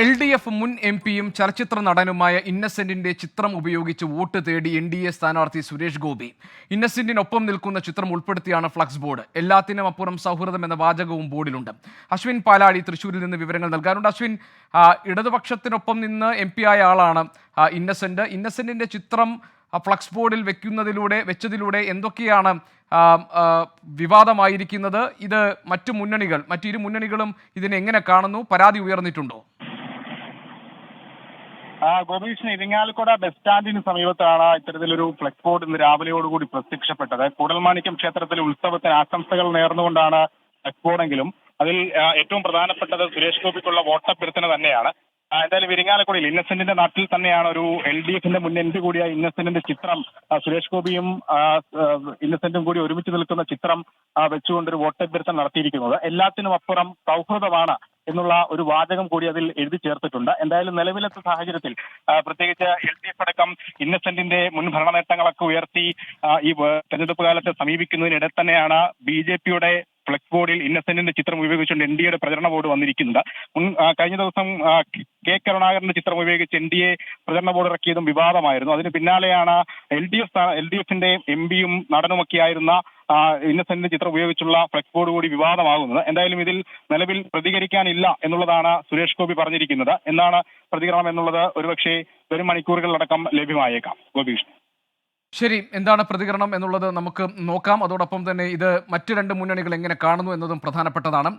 LDF മുൻ എംപിയും ചലച്ചിത്ര നടനുമായ ഇന്നസെന്റിന്റെ ചിത്രം ഉപയോഗിച്ച് വോട്ട് തേടി NDA സ്ഥാനാർത്ഥി സുരേഷ് ഗോപി. ഇന്നസെന്റിനൊപ്പം നിൽക്കുന്ന ചിത്രം ഉൾപ്പെടുത്തിയാണ് ഫ്ലക്സ് ബോർഡ്. എല്ലാത്തിനും അപ്പുറം സൗഹൃദം എന്ന വാചകവും ബോർഡിലുണ്ട്. അശ്വിൻ പാലാടി തൃശ്ശൂരിൽ നിന്ന് വിവരങ്ങൾ നൽകാറുണ്ട്. അശ്വിൻ, ഇടതുപക്ഷത്തിനൊപ്പം നിന്ന് MP ആയ ആളാണ് ഇന്നസെന്റ്. ഇന്നസെന്റിന്റെ ചിത്രം ഫ്ലക്സ് ബോർഡിൽ വെച്ചതിലൂടെ എന്തൊക്കെയാണ് വിവാദമായിരിക്കുന്നത്? ഇത് മറ്റു മുന്നണികളും ഇതിനെ എങ്ങനെ കാണുന്നു? പരാതി ഉയർന്നിട്ടുണ്ടോ? ഗോപീഷ്ണ, ഇരിങ്ങാലക്കുട ബസ് സ്റ്റാൻഡിന് സമീപത്താണ് ഇത്തരത്തിലൊരു ഫ്ലെക്സ് ബോർഡ് ഇന്ന് രാവിലെയോടുകൂടി പ്രത്യക്ഷപ്പെട്ടത്. കൂടൽമാണിക്യം ക്ഷേത്രത്തിലെ ഉത്സവത്തിന് ആശംസകൾ നേർന്നുകൊണ്ടാണ് ഫ്ലെക്സ് ബോർഡെങ്കിലും അതിൽ ഏറ്റവും പ്രധാനപ്പെട്ടത് സുരേഷ് ഗോപിക്കുള്ള വോട്ടഭ്യർത്ഥന തന്നെയാണ്. എന്തായാലും ഇരിങ്ങാലക്കുടയിൽ ഇന്നസെന്റിന്റെ നാട്ടിൽ തന്നെയാണ് ഒരു LDFന്റെ മുൻ MP കൂടിയായ ഇന്നസെന്റിന്റെ ചിത്രം, സുരേഷ് ഗോപിയും ഇന്നസെന്റും കൂടി ഒരുമിച്ച് നിൽക്കുന്ന ചിത്രം വെച്ചുകൊണ്ടൊരു വോട്ടഭ്യർത്ഥന നടത്തിയിരിക്കുന്നത്. എല്ലാത്തിനും അപ്പുറം സൗഹൃദമാണ് എന്നുള്ള ഒരു വാചകം കൂടി അതിൽ എഴുതി ചേർത്തിട്ടുണ്ട്. എന്തായാലും നിലവിലത്തെ സാഹചര്യത്തിൽ പ്രത്യേകിച്ച് LDF അടക്കം ഇന്നസെന്റിന്റെ മുൻ ഭരണ നേട്ടങ്ങളൊക്കെ ഉയർത്തി ഈ തെരഞ്ഞെടുപ്പ് കാലത്തെ സമീപിക്കുന്നതിനിടെ തന്നെയാണ് BJPയുടെ ഫ്ലെക്സ് ബോർഡിൽ ഇന്നസെന്റിന്റെ ചിത്രം ഉപയോഗിച്ചുകൊണ്ട് NDAയുടെ പ്രചരണ ബോർഡ് വന്നിരിക്കുന്നത്. കഴിഞ്ഞ ദിവസം K കരുണാകരന്റെ ചിത്രം ഉപയോഗിച്ച് NDA പ്രചരണ ബോർഡ് ഇറക്കിയതും വിവാദമായിരുന്നു. അതിന് പിന്നാലെയാണ് LDFന്റെ MPയും നടനുമൊക്കെയായിരുന്ന ഇന്നസെന്റിന്റെ ചിത്രം ഉപയോഗിച്ചുള്ള ഫ്ലെക്സ് ബോർഡ് കൂടി വിവാദമാകുന്നത്. എന്തായാലും ഇതിൽ നിലവിൽ പ്രതികരിക്കാനില്ല എന്നുള്ളതാണ് സുരേഷ് ഗോപി പറഞ്ഞിരിക്കുന്നത്. എന്നാണ് പ്രതികരണം എന്നുള്ളത് ഒരുപക്ഷെ വരും മണിക്കൂറുകളിലടക്കം ലഭ്യമായേക്കാം. ഗോപീഷ്, ശരി, എന്താണ് പ്രതികരണം എന്നുള്ളത് നമുക്ക് നോക്കാം. അതോടൊപ്പം തന്നെ ഇത് മറ്റു രണ്ട് മുന്നണികൾ എങ്ങനെ കാണുന്നു എന്നതും പ്രധാനപ്പെട്ടതാണ്.